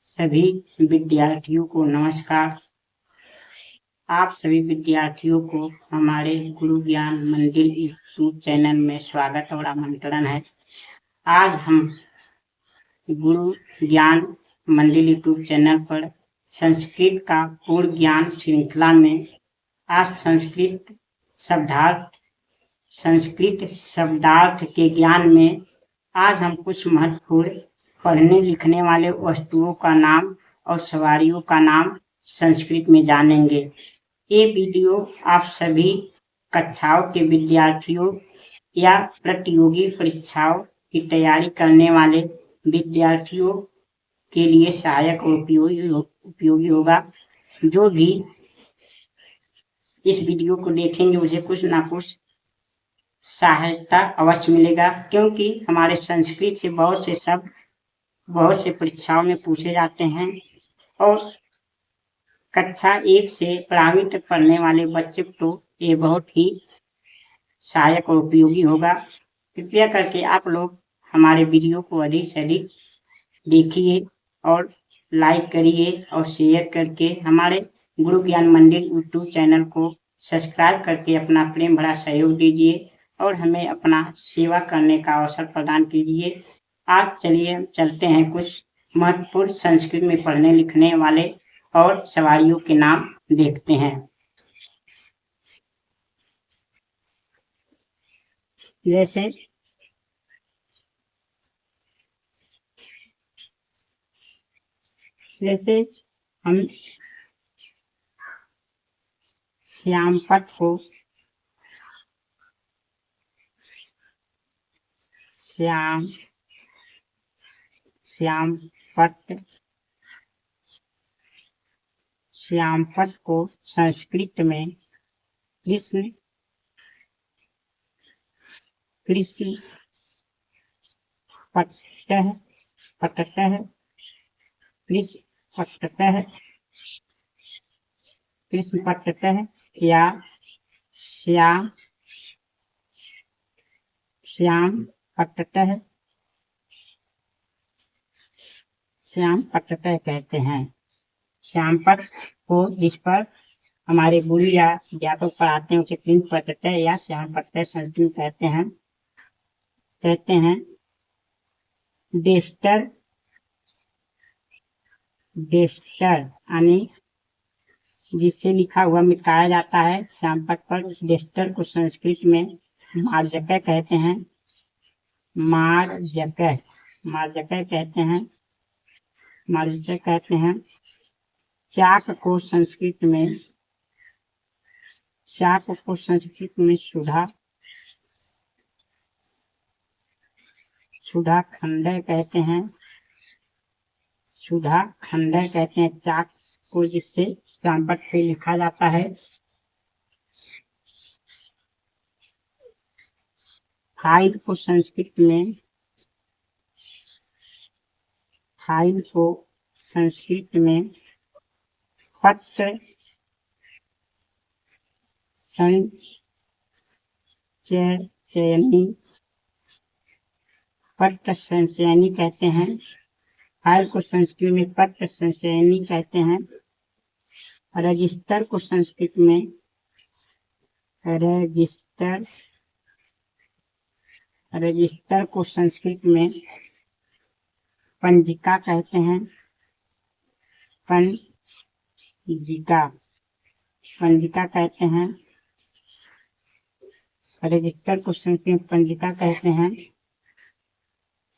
सभी विद्यार्थियों को नमस्कार। आप सभी विद्यार्थियों को हमारे गुरु ज्ञान मंदिर यूट्यूब चैनल में स्वागत और आमंत्रण है। आज हम गुरु ज्ञान मंदिर यूट्यूब चैनल पर संस्कृत का पूर्ण ज्ञान श्रृंखला में आज संस्कृत शब्दार्थ के ज्ञान में आज हम कुछ महत्वपूर्ण पढ़ने लिखने वाले वस्तुओं का नाम और सवारियों का नाम संस्कृत में जानेंगे। ये वीडियो आप सभी कक्षाओं के विद्यार्थियों या प्रतियोगी परीक्षाओं की तैयारी करने वाले विद्यार्थियों के लिए सहायक और उपयोगी होगा। जो भी इस वीडियो को देखेंगे उसे कुछ ना कुछ सहायता अवश्य मिलेगा, क्योंकि हमारे संस्कृत से बहुत से शब्द बहुत से परीक्षाओं में पूछे जाते हैं और कक्षा 1 से 12वीं तक पढ़ने वाले बच्चे को ये बहुत ही सहायक और उपयोगी होगा। कृपया करके आप लोग हमारे वीडियो को अधिक से अधिक देखिए और लाइक करिए और शेयर करके हमारे गुरु ज्ञान मंदिर यूट्यूब चैनल को सब्सक्राइब करके अपना प्रेम भरा सहयोग दीजिए और हमें अपना सेवा करने का अवसर प्रदान कीजिए। आज चलिए चलते हैं कुछ महत्वपूर्ण संस्कृत में पढ़ने लिखने वाले और सवारियों के नाम देखते हैं। जैसे हम श्यामपट्ट को श्यामपट्ट को संस्कृत में कृष्ण पट्टतः या श्याम पट्टतः कहते हैं। श्यामपट्ट को जिस पर हमारे गुरु या अध्यापक पढ़ाते हैं उसे कृष्ण पट्टतः या श्याम पट्टतः संस्कृत कहते हैं। डेस्टर यानी जिससे लिखा हुआ मिटाया जाता है श्यामपट्ट पर, उस डेस्टर को संस्कृत में मार्जकः कहते हैं। मार्जकः कहते हैं। चाक को संस्कृत में सुधा खंड कहते हैं। चाक को जिससे श्यामपट्ट पे लिखा जाता है। फाइल को संस्कृत में पट्ट संचयनी कहते हैं। फाइल को संस्कृत में पट्ट संचयनी कहते हैं। रजिस्टर को संस्कृत में पंजिका कहते हैं। पंजिका कहते हैं। रजिस्टर को संस्कृत में पंजिका कहते हैं।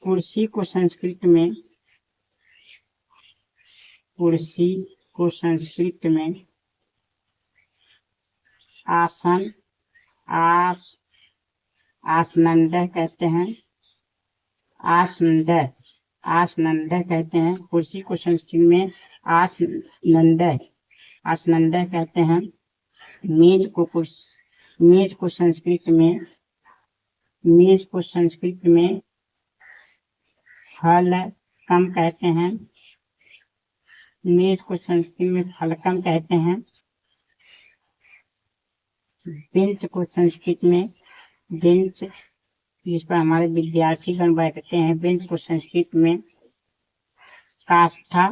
कुर्सी को संस्कृत में आसनंदः कहते हैं। आसनंदः कहते हैं। कुर्सी को संस्कृत में आसनंदः कहते हैं। मेज को संस्कृत में फलकम कहते हैं। मेज को संस्कृत में फलकम कहते हैं। बेंच को संस्कृत में बेंच जिस पर हमारे विद्यार्थीगण बैठते हैं, बेंच को संस्कृत में काष्ठा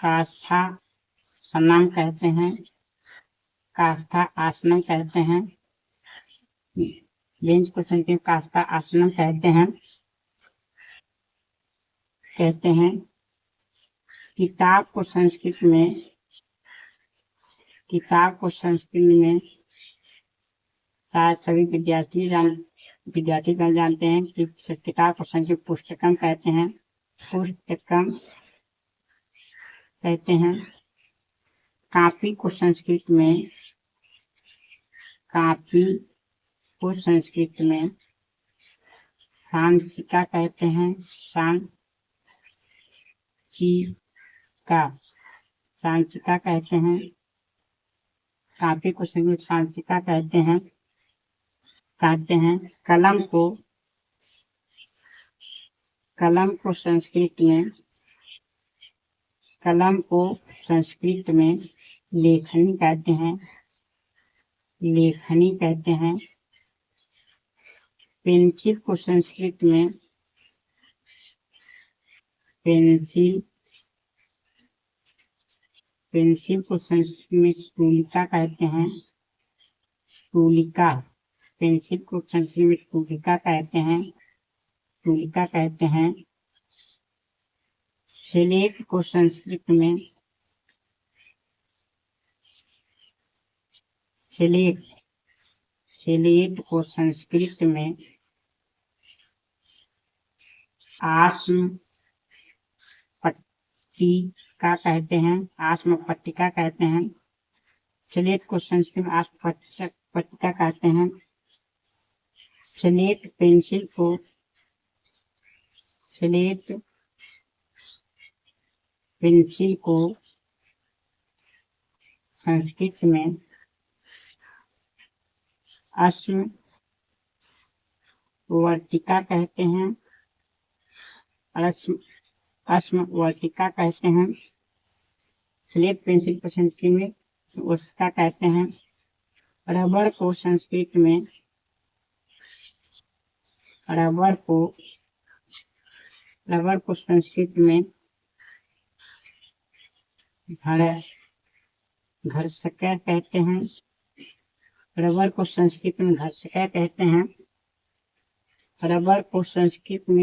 काष्ठासनम कहते हैं, काष्ठा आसनम कहते हैं, बेंच को संस्कृत काष्ठा आसनम कहते हैं। किताब को संस्कृत में शायद सभी विद्यार्थीगण जानते हैं कि किताब को संस्कृत पुस्तकम कहते हैं, पुस्तकम कहते हैं। कापी को संस्कृत में सांचिका कहते हैं, सांचिका कहते हैं। कापी को संस्कृत सांचिका कहते हैं। कलम को संस्कृत में लेखनी कहते हैं। पेंसिल को संस्कृत में तुलिका कहते हैं। पेंसिल को संस्कृत में तुलिका कहते हैं। स्लेट को संस्कृत में आस्म पट्टिका कहते हैं। स्लेट को संस्कृत में आस्म पट्टिका कहते हैं। स्लेट पेंसिल को संस्कृत में अश्मवर्तिका कहते हैं। स्लेट पेंसिल को संस्कृत में उसका कहते हैं। रबर को संस्कृत में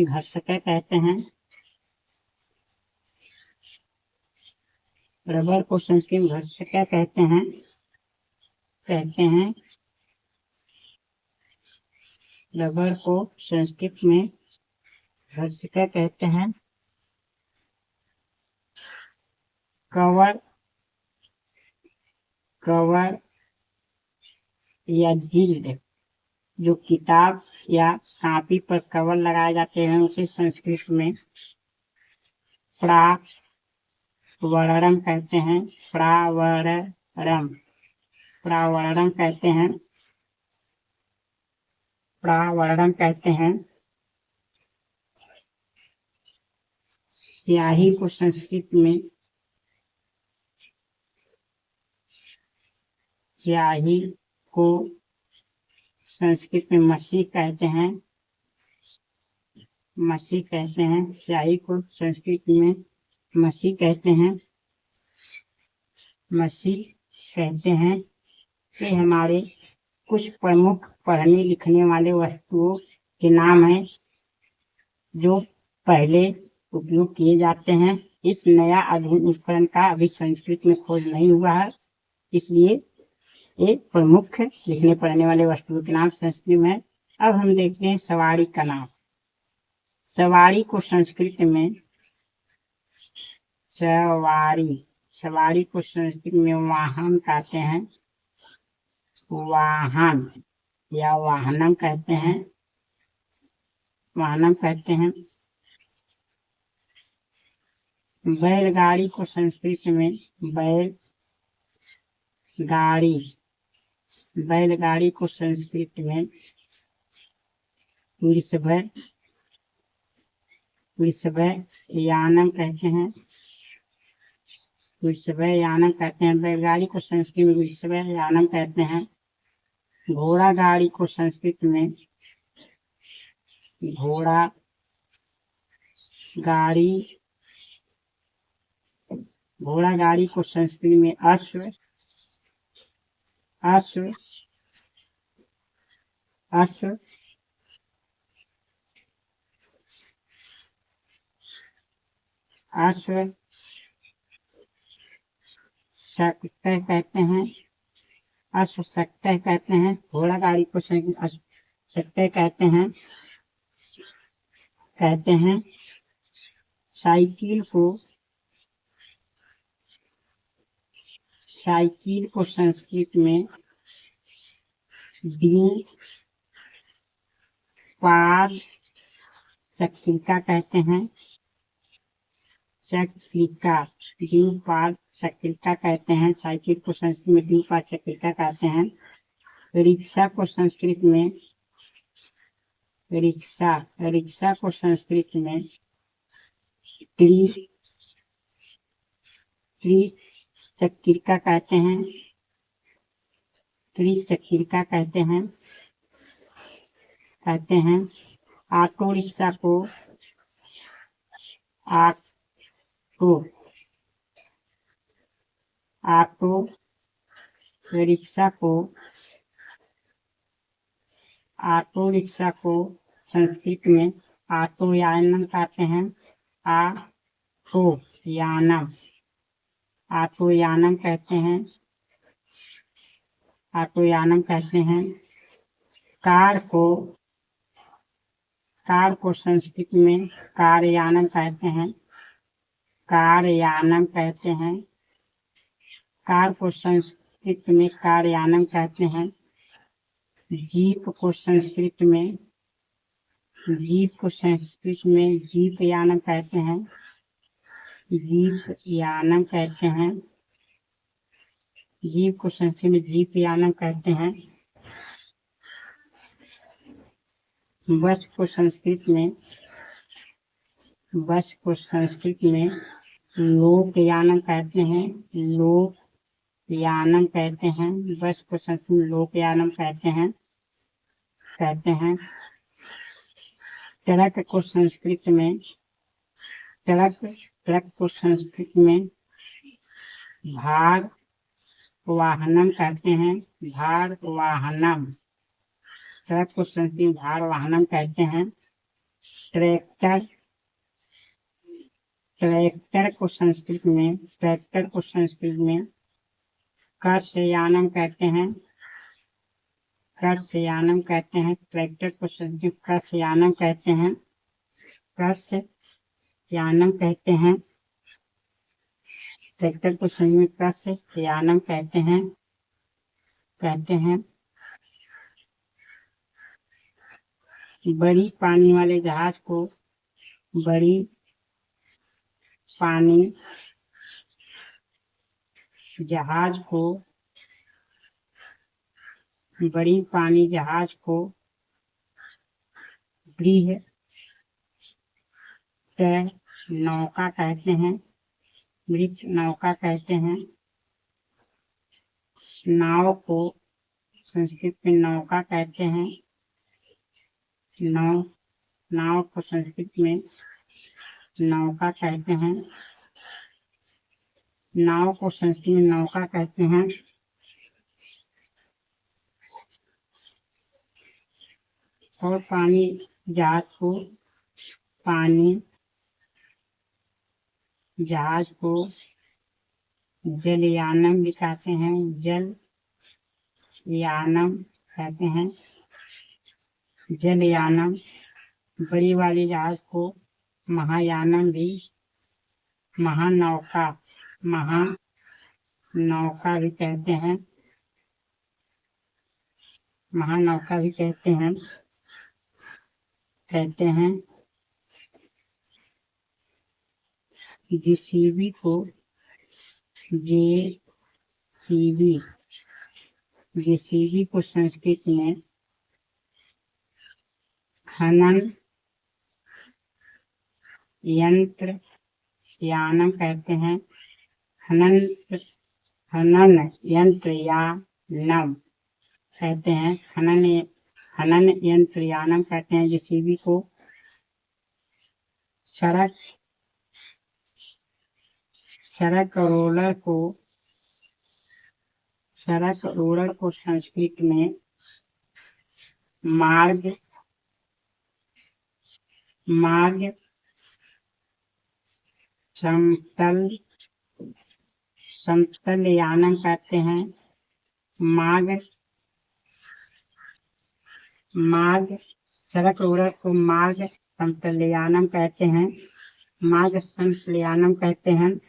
घर्षिका कहते हैं। रबर को संस्कृत में घर्षिका कहते हैं। कवर या जिल्द, जो किताब या कापी पर कवर लगाए जाते हैं, उसे संस्कृत में प्रावरणम कहते हैं। प्रावरणम कहते हैं। स्याही को संस्कृत में मसी कहते हैं। स्याही को संस्कृत में मसी कहते हैं। ये हमारे कुछ प्रमुख पढ़ने लिखने वाले वस्तुओं के नाम हैं जो पहले उपयोग किए जाते हैं। इस नया आधुनिक उपकरण का अभी संस्कृत में खोज नहीं हुआ है, इसलिए ये प्रमुख लिखने पढ़ने वाले वस्तुओं के नाम संस्कृत में। अब हम देखते हैं सवारी का नाम। सवारी को संस्कृत में वाहन कहते हैं। वाहन या वाहनम कहते हैं। बैलगाड़ी को संस्कृत में बैलगाड़ी को संस्कृत में यानम कहते हैं। बैलगाड़ी को संस्कृत में यानम कहते हैं। घोड़ा गाड़ी को संस्कृत में घोड़ा गाड़ी को संस्कृत में अश्व, अश्व, अश्व, अश्व शक्ति कहते हैं, अश्व शक्ति कहते हैं। घोड़ा गाड़ी को अश्व शक्ति कहते हैं, कहते हैं। साइकिल को संस्कृत में द्विपाद चक्रिका कहते हैं, चक्रिका, द्विपाद चक्रिका कहते हैं। साइकिल को संस्कृत में द्विपाद चक्रिका कहते हैं। रिक्शा को संस्कृत में रिक्शा को संस्कृत में त्रिचक्रिका कहते हैं, त्रिचक्रिका कहते हैं। ऑटो रिक्शा को ऑटो रिक्शा को संस्कृत में ऑटोयानम कहते हैं, ऑटोयानम कहते हैं। कार को संस्कृत में कारयानम कहते हैं, कार को संस्कृत में कारयानम कहते हैं। जीप को संस्कृत में जीपयानम कहते हैं, जीप को संस्कृत में जीपयानम कहते हैं। बस को संस्कृत में लोकयानम कहते हैं, बस को संस्कृत में लोकयानम कहते हैं। ट्रक को संस्कृत में भार वाहनम कहते हैं, ट्रक को संस्कृत में भार वाहनम कहते हैं। ट्रैक्टर को संस्कृत में कर्षयानम कहते हैं, ट्रैक्टर को संस्कृत कर्षयानम कहते हैं। ट्रैक्टर को संस्कृत कर्षयानम कहते हैं। बड़ी पानी वाले जहाज को बड़ी पानी जहाज को बृहत नौका कहते हैं। नाव को संस्कृत में नौका कहते हैं, नाव को संस्कृत में नौका कहते हैं। नाव को संस्कृत में नौका कहते हैं। और पानी जहाज को जलयानम भी कहते हैं, जलयानम कहते हैं। जलयानम। बड़ी वाली जहाज को महायानम भी, महानौका भी कहते हैं, महानौका भी कहते हैं। जेसीबी को संस्कृत में खनन यंत्रयानम कहते हैं, खनन यंत्रयानम कहते हैं, खनन यंत्रयानम कहते हैं। जेसीबी को सड़क रोलर को संस्कृत में मार्ग समतल यानम कहते हैं। सड़क रोलर को मार्ग समतलयानम कहते हैं।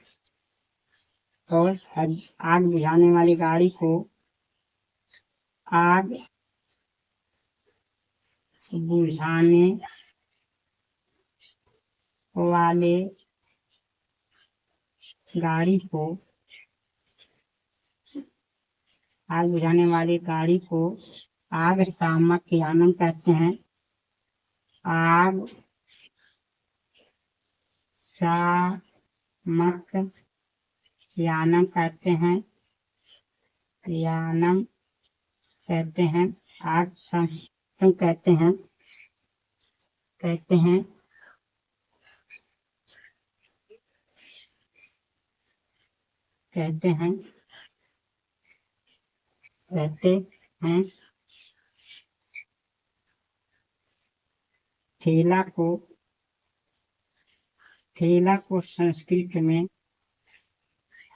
और आग बुझाने वाली गाड़ी को आग बुझाने वाली गाड़ी को आगशामक यानम कहते हैं। आगशामक यानम कहते हैं। आग कहते हैं। ठेला को संस्कृत में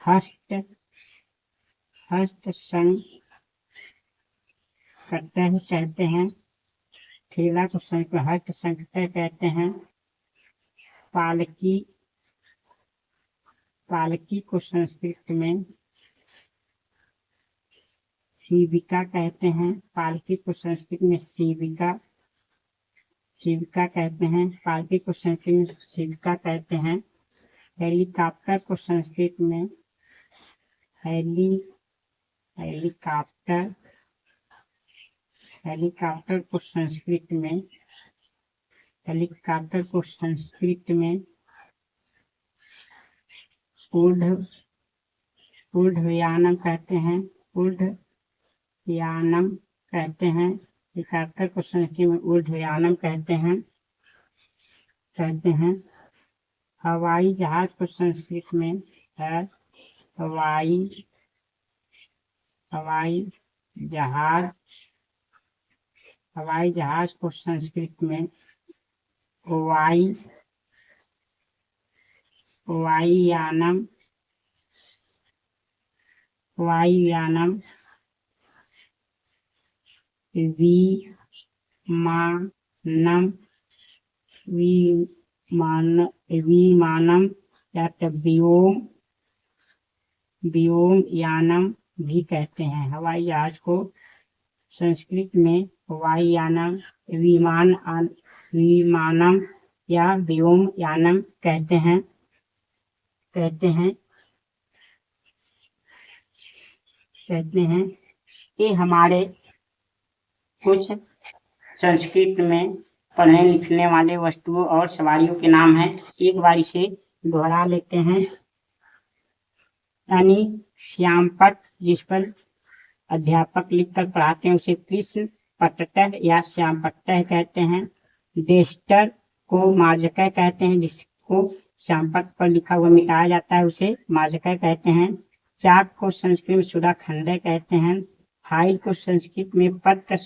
हस्तसंकटय कहते हैं। ठेला को हस्तसंकटय कहते हैं। पालकी को संस्कृत में शिविका कहते हैं। पालकी को संस्कृत में शिविका कहते हैं। पालकी को संस्कृत में शिविका कहते हैं। हेलीकॉप्टर को संस्कृत में हेलीकॉप्टर को संस्कृत में ऊर्ध्वयानम कहते हैं। हेलीकॉप्टर को संस्कृत में ऊर्ध्वयानम कहते हैं। हवाई जहाज को संस्कृत में हवाई जहाज को संस्कृत में वायुयानम विमानम या व्योमयानम भी कहते हैं। हवाई जहाज को संस्कृत में वायुयानम, विमानम या व्योमयानम कहते हैं। ये हमारे कुछ संस्कृत में पढ़ने लिखने वाले वस्तुओं और सवारियों के नाम हैं। एक बार इसे दोहरा लेते हैं। यानी श्यामपट्ट, जिस पर अध्यापक लिखकर पढ़ाते हैं, उसे कृष्ण पट्टः या श्यामपट्टः कहते हैं। डेस्टर को मार्जकः कहते हैं, जिसको श्यामपट्ट पर लिखा हुआ मिटाया जाता है, उसे मार्जकः कहते हैं। चाक को संस्कृत में सुधाखंडः कहते हैं। फाइल को संस्कृत में पत्र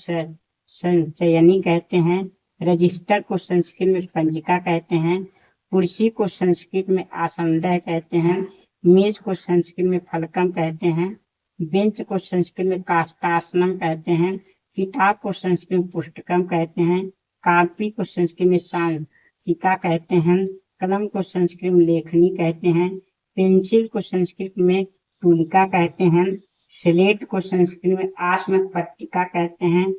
संचयनी कहते हैं। रजिस्टर को संस्कृत में पंजिका कहते हैं। कुर्सी को संस्कृत में आसनदः कहते हैं। मेज को संस्कृत में फलकम कहते हैं। बेंच को संस्कृत में काष्ठासनम कहते हैं। किताब को संस्कृत में पुस्तकम कहते हैं। कॉपी को संस्कृत में सांसिका कहते हैं। कलम को संस्कृत में लेखनी कहते हैं। पेंसिल को संस्कृत में तुलिका कहते हैं। स्लेट को संस्कृत में आस्मक पट्टिका कहते हैं।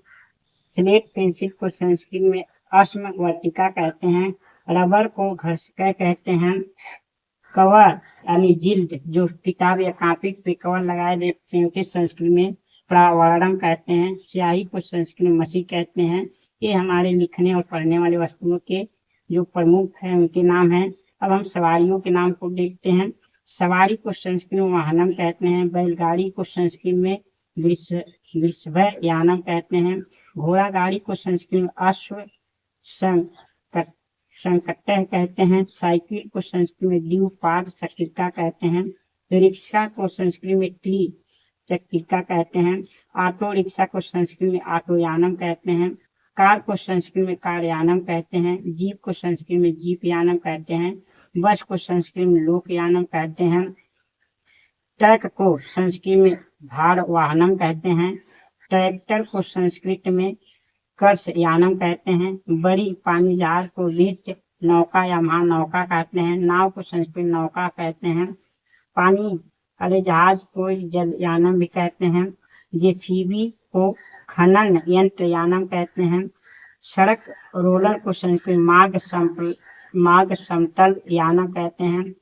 स्लेट पेंसिल को संस्कृत में आस्मक वर्तिका कहते हैं। रबर को घर्षक कहते हैं। कवर यानी जिल्द, जो किताब या कॉपी पे कवर लगाए देते हैं, उसे संस्कृत में प्रावरणम कहते हैं। स्याही को संस्कृत में मसी कहते हैं। ये हमारे लिखने और पढ़ने वाले वस्तुओं के जो प्रमुख हैं, उनके नाम हैं। अब हम सवारियों के नाम को देखते हैं। सवारी को संस्कृत में वाहनम कहते हैं। बैलगाड़ी को संस्कृत में वृषभयानम कहते हैं। घोड़ा गाड़ी को संस्कृत में संकटह कहते हैं। साइकिल को संस्कृत में द्विपाद चक्रिका कहते हैं। रिक्शा को संस्कृत में त्रिचक्रिका कहते हैं। ऑटो रिक्शा को संस्कृत में ऑटोयानम कहते हैं। कार को संस्कृत में कारयानम कहते हैं। जीप को संस्कृत में जीपयानम कहते हैं। बस को संस्कृत में लोकयानम कहते हैं। ट्रक को संस्कृत में भारवाहनम कहते हैं। ट्रैक्टर को संस्कृत में कर्षयानम कहते हैं। बड़ी पानी जहाज को वित्त नौका या महानौका कहते हैं। नाव को संस्कृत में नौका कहते हैं। पानी वाले जहाज को जलयानम भी कहते हैं। जेसीबी को खनन यंत्रयानम कहते हैं। सड़क रोलर को संस्कृत मार्ग समतल यानम कहते हैं।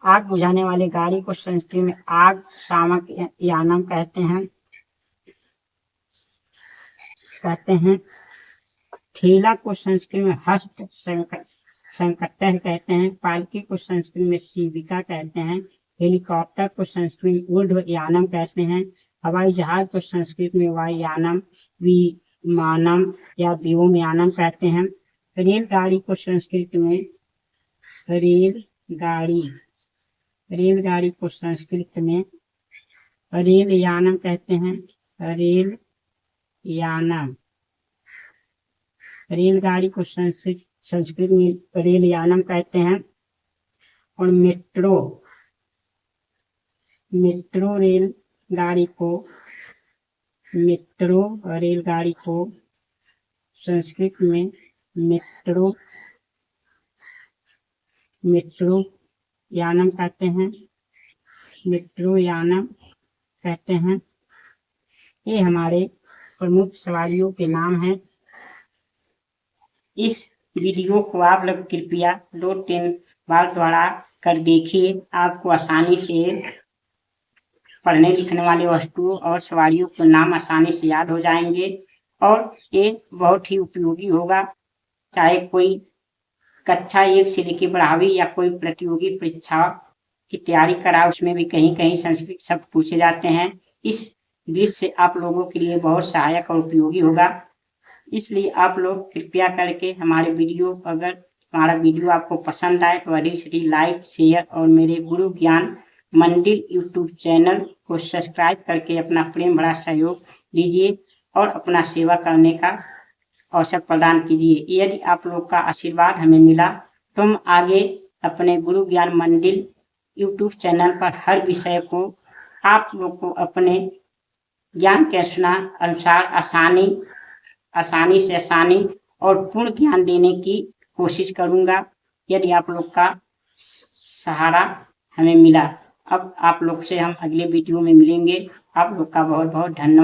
आग बुझाने वाली गाड़ी को संस्कृत में आग शामक यानम कहते हैं। ठेला को संस्कृत में हस्त संकटह कहते हैं। पालकी को संस्कृत में शिविका कहते हैं। हेलीकॉप्टर को संस्कृत में ऊर्ध्वयानम कहते हैं। हवाई जहाज को संस्कृत में वायुयानम विमानम या व्योमयानम कहते हैं। रेलगाड़ी को संस्कृत में रेलगाड़ी को संस्कृत में रेलयानम कहते हैं। रेलगाड़ी को संस्कृत में रेलयानम कहते हैं। और मेट्रो रेलगाड़ी को संस्कृत में मेट्रो यानम कहते हैं। ये हमारे प्रमुख सवारियों के नाम हैं। इस वीडियो को आप लोग कृपया 2-3 बार दोहरा कर देखिए। आपको आसानी से पढ़ने लिखने वाली वस्तुओं और सवारियों के नाम आसानी से याद हो जाएंगे और ये बहुत ही उपयोगी होगा। चाहे कोई कक्षा 1 से लेकर 12वीं या कोई प्रतियोगी परीक्षा की तैयारी करा, उसमें भी कहीं कहीं संस्कृत शब्द पूछे जाते हैं। इस विषय से आप लोगों के लिए बहुत सहायक और उपयोगी होगा। इसलिए आप लोग कृपया करके हमारे वीडियो, अगर हमारा वीडियो आपको पसंद आए तो अधिक से अधिक लाइक, शेयर और मेरे गुरु ज्ञान मंदिर यूट्यूब चैनल को सब्सक्राइब करके अपना प्रेम भरा सहयोग दीजिए और अपना सेवा करने का अवसर प्रदान कीजिए। यदि आप लोग का आशीर्वाद हमें मिला तो हम आगे अपने गुरु ज्ञान मंदिर यूट्यूब चैनल पर हर विषय को आप लोग को अपने ज्ञान के अनुसार आसानी से और पूर्ण ज्ञान देने की कोशिश करूंगा। यदि आप लोग का सहारा हमें मिला। अब आप लोग से हम अगले वीडियो में मिलेंगे। आप लोग का बहुत बहुत धन्यवाद।